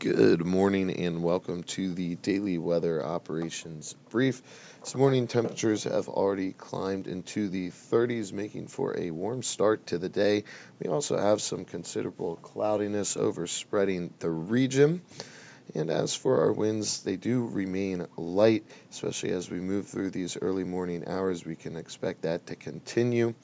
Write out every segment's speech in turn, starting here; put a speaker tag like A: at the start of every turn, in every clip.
A: Good morning and welcome to the daily weather operations brief. This morning temperatures have already climbed into the 30s, making for a warm start to the day. We also have some considerable cloudiness overspreading the region. And as for our winds, they do remain light, especially as we move through these early morning hours. We can expect that to continue.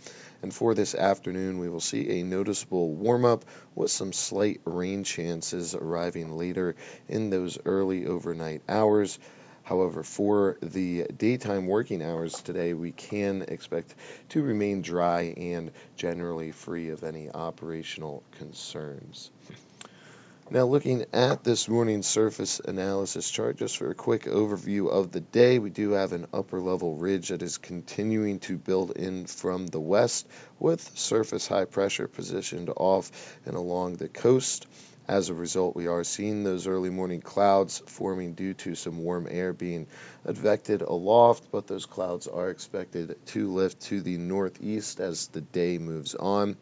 A: And for this afternoon, we will see a noticeable warm up with some slight rain chances arriving later in those early overnight hours. However, for the daytime working hours today, we can expect to remain dry and generally free of any operational concerns. Now, looking at this morning's surface analysis chart, just for a quick overview of the day, we do have an upper level ridge that is continuing to build in from the west with surface high pressure positioned off and along the coast. As a result, we are seeing those early morning clouds forming due to some warm air being advected aloft, but those clouds are expected to lift to the northeast as the day moves on.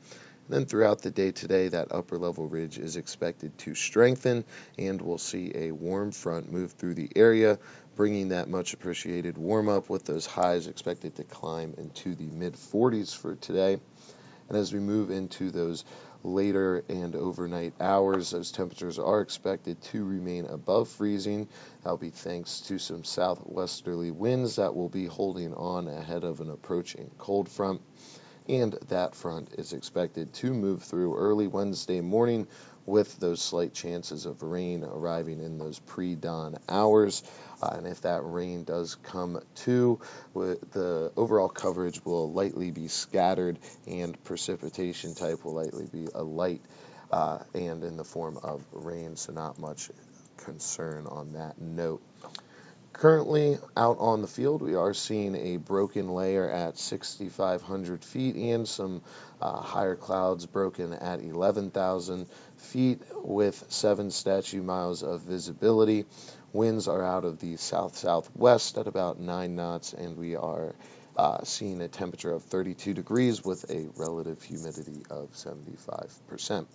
A: Then throughout the day today, that upper level ridge is expected to strengthen, and we'll see a warm front move through the area, bringing that much appreciated warm up with those highs expected to climb into the mid 40s for today. And as we move into those later and overnight hours, those temperatures are expected to remain above freezing. That'll be thanks to some southwesterly winds that will be holding on ahead of an approaching cold front. And that front is expected to move through early Wednesday morning with those slight chances of rain arriving in those pre-dawn hours. And if that rain does come to, the overall coverage will lightly be scattered and precipitation type will likely be a light and in the form of rain, so not much concern on that note. Currently, out on the field, we are seeing a broken layer at 6,500 feet and some higher clouds broken at 11,000 feet with 7 statute miles of visibility. Winds are out of the south-southwest at about 9 knots, and we are seeing a temperature of 32 degrees with a relative humidity of 75%.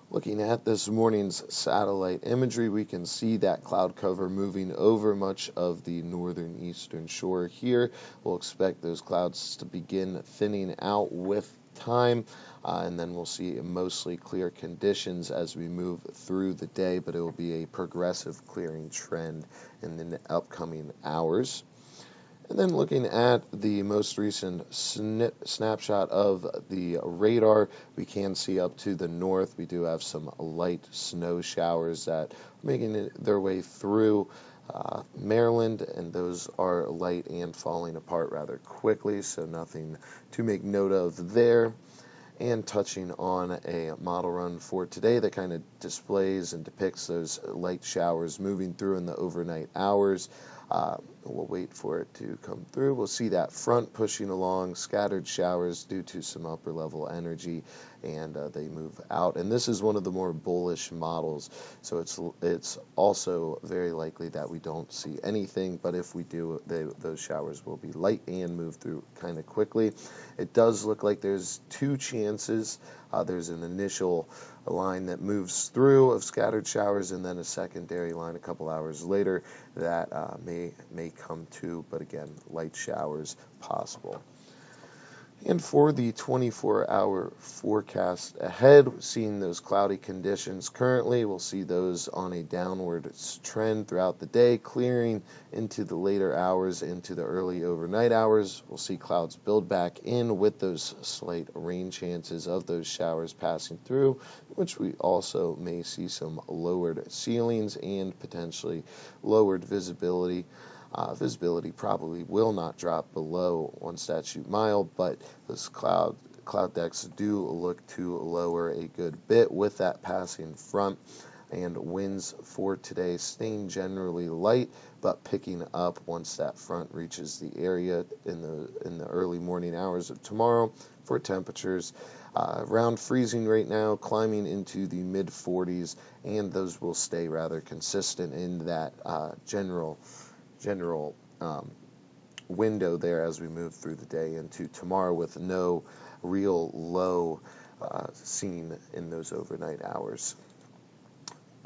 A: Looking at this morning's satellite imagery, we can see that cloud cover moving over much of the northern eastern shore here. We'll expect those clouds to begin thinning out with time, and then we'll see mostly clear conditions as we move through the day, but it will be a progressive clearing trend in the upcoming hours. And then looking at the most recent snapshot of the radar, we can see up to the north we do have some light snow showers that are making their way through Maryland, and those are light and falling apart rather quickly, so nothing to make note of there. And touching on a model run for today that kind of displays and depicts those light showers moving through in the overnight hours. We'll wait for it to come through. We'll see that front pushing along, scattered showers due to some upper level energy, and they move out. And this is one of the more bullish models, so it's also very likely that we don't see anything, but if we do, those showers will be light and move through kind of quickly. It does look like there's 2 chances. There's an initial line that moves through of scattered showers, and then a secondary line a couple hours later that may come to, but again, light showers possible. And for the 24-hour forecast ahead, seeing those cloudy conditions currently, we'll see those on a downward trend throughout the day, clearing into the later hours, into the early overnight hours. We'll see clouds build back in with those slight rain chances of those showers passing through, which we also may see some lowered ceilings and potentially lowered visibility. Visibility probably will not drop below 1 statute mile, but those cloud decks do look to lower a good bit with that passing front, and winds for today staying generally light but picking up once that front reaches the area in the early morning hours of tomorrow for temperatures around freezing right now, climbing into the mid 40s, and those will stay rather consistent in that general window there as we move through the day into tomorrow, with no real low seen in those overnight hours.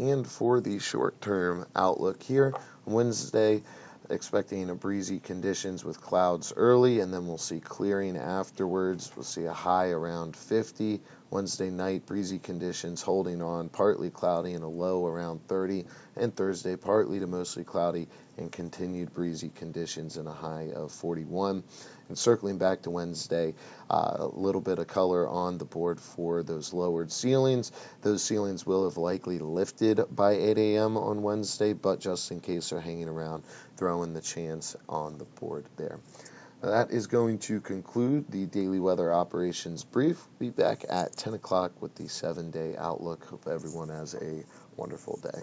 A: And for the short-term outlook here, Wednesday, expecting a breezy conditions with clouds early, and then we'll see clearing afterwards. We'll see a high around 50. Wednesday night, breezy conditions holding on, partly cloudy and a low around 30. And Thursday, partly to mostly cloudy and continued breezy conditions and a high of 41. And circling back to Wednesday, a little bit of color on the board for those lowered ceilings. Those ceilings will have likely lifted by 8 a.m. on Wednesday, but just in case they're hanging around, throwing the chance on the board there. That is going to conclude the daily weather operations brief. We'll be back at 10 o'clock with the 7-day outlook. Hope everyone has a wonderful day.